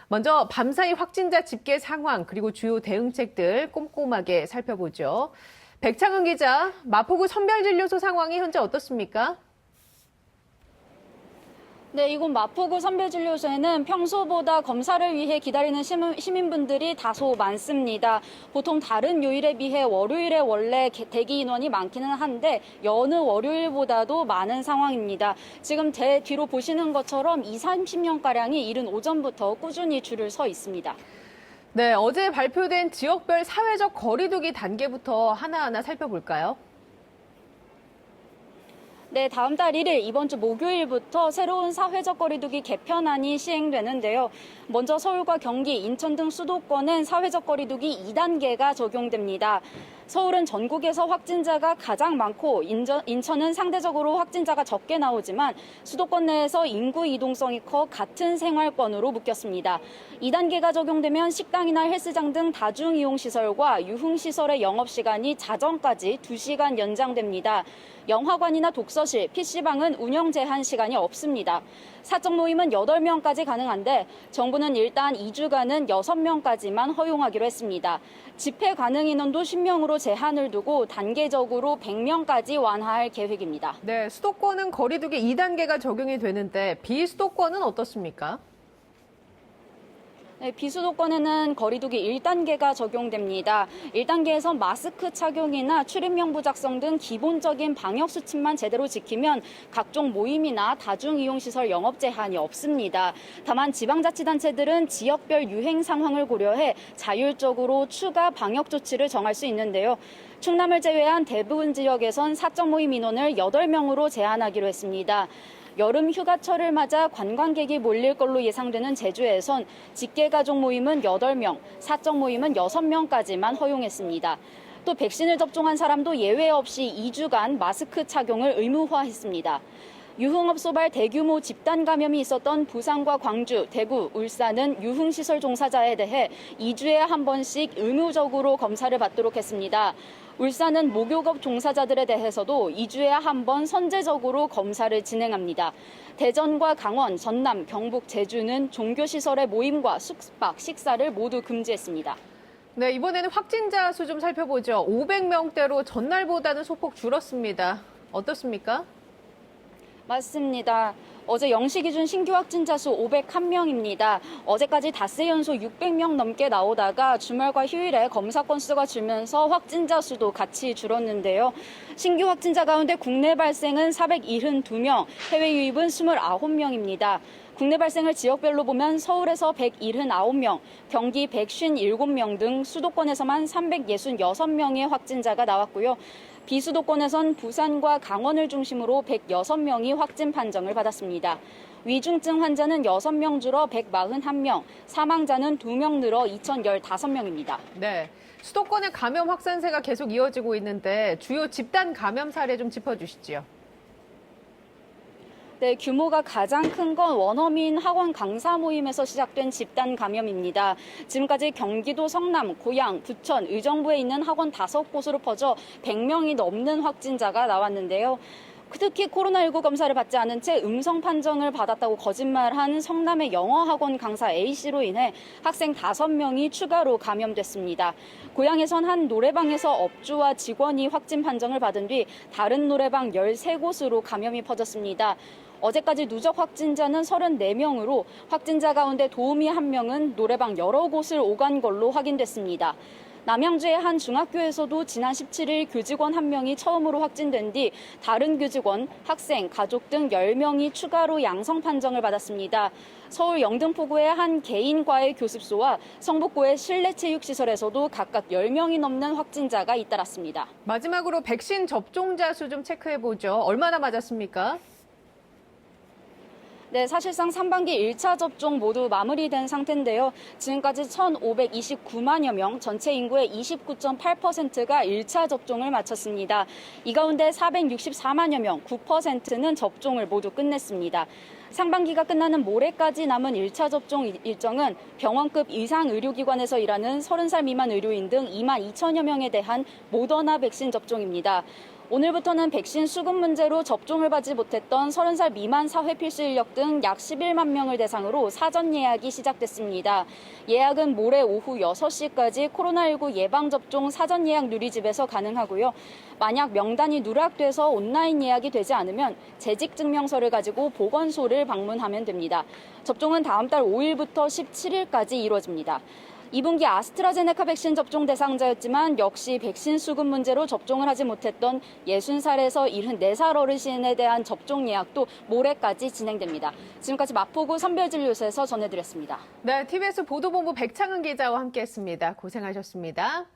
먼저 밤사이 확진자 집계 상황 그리고 주요 대응책들 꼼꼼하게 살펴보죠. 백창은 기자, 마포구 선별진료소 상황이 현재 어떻습니까? 네, 이곳 마포구 선별진료소에는 평소보다 검사를 위해 기다리는 시민분들이 다소 많습니다. 보통 다른 요일에 비해 월요일에 원래 대기 인원이 많기는 한데 여느 월요일보다도 많은 상황입니다. 지금 제 뒤로 보시는 것처럼 30명가량이 이른 오전부터 꾸준히 줄을 서 있습니다. 네, 어제 발표된 지역별 사회적 거리두기 단계부터 하나하나 살펴볼까요? 네, 다음 달 1일 이번 주 목요일부터 새로운 사회적 거리두기 개편안이 시행되는데요. 먼저 서울과 경기, 인천 등 수도권은 사회적 거리두기 2단계가 적용됩니다. 서울은 전국에서 확진자가 가장 많고 인천은 상대적으로 확진자가 적게 나오지만 수도권 내에서 인구 이동성이 커 같은 생활권으로 묶였습니다. 2단계가 적용되면 식당이나 헬스장 등 다중이용시설과 유흥시설의 영업시간이 자정까지 2시간 연장됩니다. 영화관이나 독서실, PC방은 운영 제한 시간이 없습니다. 사적 모임은 8명까지 가능한데 정부는 일단 2주간은 6명까지만 허용하기로 했습니다. 집회 가능 인원도 10명으로 제한을 두고 단계적으로 100명까지 완화할 계획입니다. 네, 수도권은 거리두기 2단계가 적용이 되는데 비수도권은 어떻습니까? 네, 비수도권에는 거리두기 1단계가 적용됩니다. 1단계에서 마스크 착용이나 출입명부 작성 등 기본적인 방역수칙만 제대로 지키면 각종 모임이나 다중이용시설 영업 제한이 없습니다. 다만 지방자치단체들은 지역별 유행 상황을 고려해 자율적으로 추가 방역 조치를 정할 수 있는데요. 충남을 제외한 대부분 지역에선 사적 모임 인원을 8명으로 제한하기로 했습니다. 여름 휴가철을 맞아 관광객이 몰릴 걸로 예상되는 제주에선 직계가족 모임은 8명, 사적 모임은 6명까지만 허용했습니다. 또 백신을 접종한 사람도 예외 없이 2주간 마스크 착용을 의무화했습니다. 유흥업소발 대규모 집단 감염이 있었던 부산과 광주, 대구, 울산은 유흥시설 종사자에 대해 2주에 한 번씩 의무적으로 검사를 받도록 했습니다. 울산은 목욕업 종사자들에 대해서도 2주에 한 번 선제적으로 검사를 진행합니다. 대전과 강원, 전남, 경북, 제주는 종교시설의 모임과 숙박, 식사를 모두 금지했습니다. 네, 이번에는 확진자 수 좀 살펴보죠. 500명대로 전날보다는 소폭 줄었습니다. 어떻습니까? 맞습니다. 어제 0시 기준 신규 확진자 수 501명입니다. 어제까지 닷새 연속 600명 넘게 나오다가 주말과 휴일에 검사 건수가 줄면서 확진자 수도 같이 줄었는데요. 신규 확진자 가운데 국내 발생은 472명, 해외 유입은 29명입니다. 국내 발생을 지역별로 보면 서울에서 179명, 경기 157명 등 수도권에서만 366명의 확진자가 나왔고요. 비수도권에선 부산과 강원을 중심으로 106명이 확진 판정을 받았습니다. 위중증 환자는 6명 줄어 141명, 사망자는 2명 늘어 2,015명입니다. 네, 수도권의 감염 확산세가 계속 이어지고 있는데 주요 집단 감염 사례 좀 짚어주시죠. 네, 규모가 가장 큰 건 원어민 학원 강사 모임에서 시작된 집단 감염입니다. 지금까지 경기도 성남, 고양, 부천, 의정부에 있는 학원 5곳으로 퍼져 100명이 넘는 확진자가 나왔는데요. 특히 코로나19 검사를 받지 않은 채 음성 판정을 받았다고 거짓말한 성남의 영어학원 강사 A씨로 인해 학생 5명이 추가로 감염됐습니다. 고양에선 한 노래방에서 업주와 직원이 확진 판정을 받은 뒤 다른 노래방 13곳으로 감염이 퍼졌습니다. 어제까지 누적 확진자는 34명으로 확진자 가운데 도우미 1명은 노래방 여러 곳을 오간 걸로 확인됐습니다. 남양주의 한 중학교에서도 지난 17일 교직원 1명이 처음으로 확진된 뒤 다른 교직원, 학생, 가족 등 10명이 추가로 양성 판정을 받았습니다. 서울 영등포구의 한 개인과외 교습소와 성북구의 실내체육시설에서도 각각 10명이 넘는 확진자가 잇따랐습니다. 마지막으로 백신 접종자 수 좀 체크해보죠. 얼마나 맞았습니까? 네, 사실상 3반기 1차 접종 모두 마무리된 상태인데요. 지금까지 1,529만여 명, 전체 인구의 29.8%가 1차 접종을 마쳤습니다. 이 가운데 464만여 명, 9%는 접종을 모두 끝냈습니다. 상반기가 끝나는 모레까지 남은 1차 접종 일정은 병원급 이상 의료기관에서 일하는 30살 미만 의료인 등 2만 2천여 명에 대한 모더나 백신 접종입니다. 오늘부터는 백신 수급 문제로 접종을 받지 못했던 30살 미만 사회 필수 인력 등 약 11만 명을 대상으로 사전 예약이 시작됐습니다. 예약은 모레 오후 6시까지 코로나19 예방접종 사전 예약 누리집에서 가능하고요. 만약 명단이 누락돼서 온라인 예약이 되지 않으면 재직증명서를 가지고 보건소를 방문하면 됩니다. 접종은 다음 달 5일부터 17일까지 이루어집니다. 2분기 아스트라제네카 백신 접종 대상자였지만 역시 백신 수급 문제로 접종을 하지 못했던 60살에서 74살 어르신에 대한 접종 예약도 모레까지 진행됩니다. 지금까지 마포구 선별진료소에서 전해드렸습니다. 네, TBS 보도본부 백창은 기자와 함께했습니다. 고생하셨습니다.